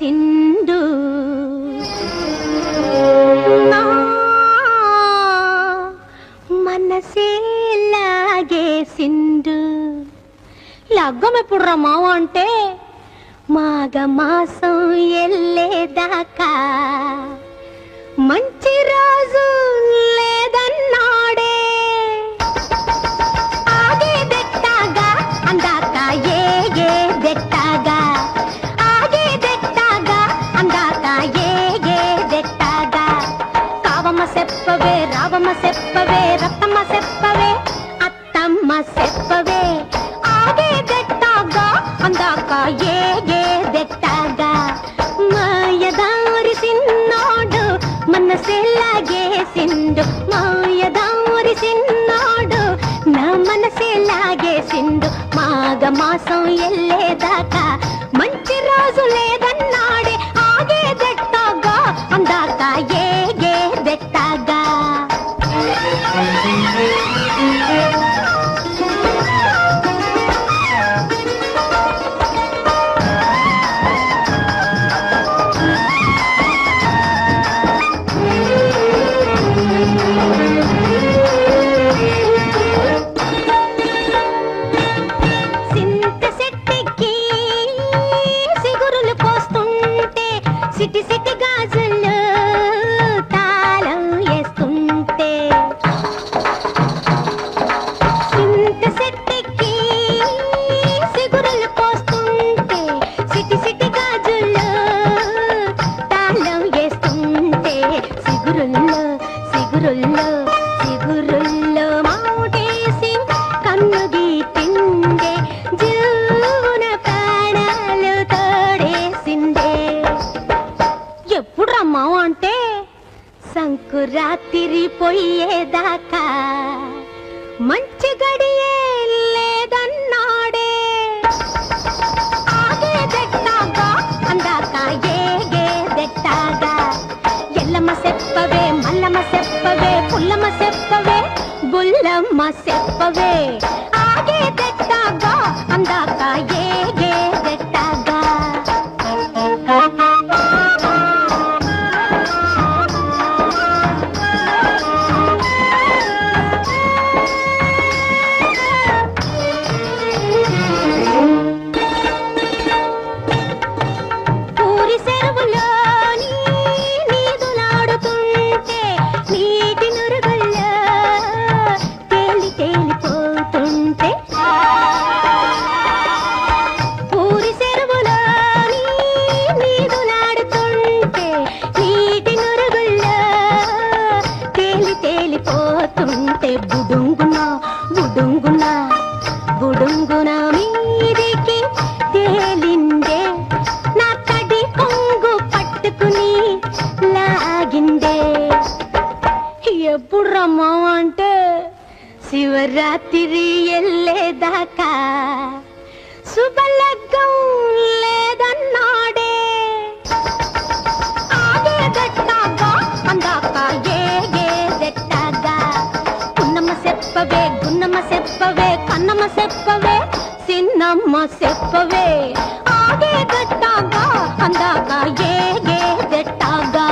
సిండు మనసే లాగేసిండు. లగ్గం ఎప్పుడు రా మావ అంటే మాఘ మాసం ఎల్లేదాకా మంచి రోజు లేదన్నాడే. ఆగేదెట్టాగా అందాక ఏగేదెట్టాగా, ఆగేదెట్టాగా అందాక ఏగేదెట్టాగా. కావమ్మ చెప్పవే రావమ్మ చెప్పవే రత్తమ్మ చెప్పవే అత్తమ్మ చెప్పవే. ఆగేదెట్టాగా అందాక ఏగేదెట్టాగా. మాయదారి సిన్నోడు మనసే లాగేసిండు, మాయదారి సిన్నోడు నా మనసే లాగేసిండు. మాఘ మాసం ఎల్లేదాకా మంచి రోజు లేదన్నాడే. ఆగేదెట్టాగా అందాక ఏగేదెట్టాగా. సిటి సిటి గాజులు తాళం వేస్తుంటే, సింత సెట్టికి సిగురులు పోస్తుంటే, సిటి సిటి గాజులు తాళం వేస్తుంటే, సిగురుల్లో సిగురుల్లో సిగురుల్లో మాటేసి కన్ను గీటిండే, జీవున ప్రాణాలు తోడేసిండే. ఎప్పుడు రమ్మావు అంటే సంకురాత్రి పోయేదాకా మంచి గడియే లేదన్నాడే. ఆగేదెట్టాగా అందాక ఏగేదెట్టాగా. ఎల్లమ్మ చెప్పవే మల్లమ్మ చెప్పవే పుల్లమ్మ చెప్పవే బుల్లమ్మ చెప్పవే. ఆగేదెట్టాగా అందాక ఏగేదెట్టాగా. బుడుంగున మీదికి తేలిందే, నా కడి కొంగు పట్టుకుని లాగిందే. ఎప్పుడు రమ్మా అంటే శివరాత్రి ఎల్లేదాకా శుభలగ్గం లేదన్నాడే. ఆగేదెట్టాగా అందాక ఏగేదెట్టాగా. పున్నమ్మ చెప్పవే గున్నమ్మ చెప్పవే కన్నమ్మ చెప్పవే సిన్నమ్మ చెప్పవే. ఆగేదెట్టాగా అందాక ఏగేదెట్టాగా.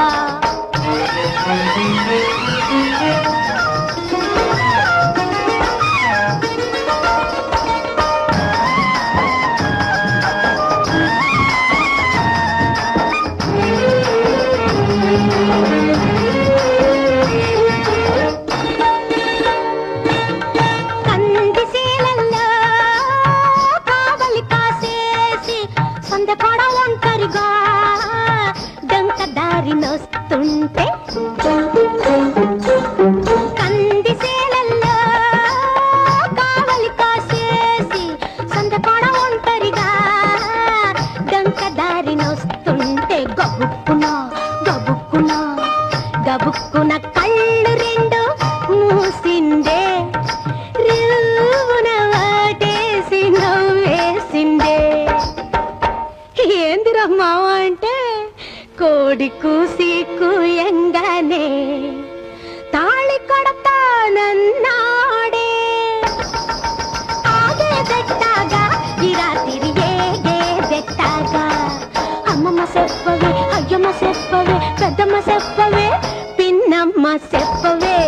సందకాడ ఒంటరిగా డంక దారి నొస్తుంటే, కందిసేలల్లో కావలి కాసేసి సందకాడ ఒంటరిగా డంక దారి నొస్తుంటే, గబుక్కున గబుక్కున గబుక్కున కళ్ళు రెండు మూసిందే, రువున వాటేసి నవ్వేసిందే. ఏందిరమ్మా అంటే కోడి కూసి కూయంగానే తాళి కడతానన్నాడే. ఆగేదెట్టాగా ఈ రాత్రి ఏగేదెట్టాగా. అమ్మమ్మ చెప్ప చెప్పవే పిన్నమ్మ చెప్పవే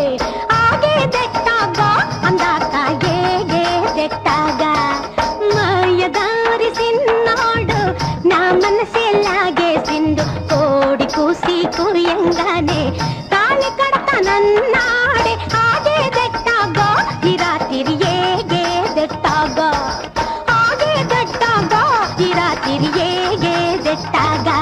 ఆగేదెట్టాగా అందాక ఏగేదెట్టాగా మాయదారి సిన్నాడు నా మనసే లాగేసిండు కోడి కూసి కూయంగానే తాళి కడతానన్నాడే ఆగేదెట్టాగా ఈ రాత్రి ఏగేదెట్టాగా ఆగేదెట్టాగా ఈ రాత్రి ఏగేదెట్టాగా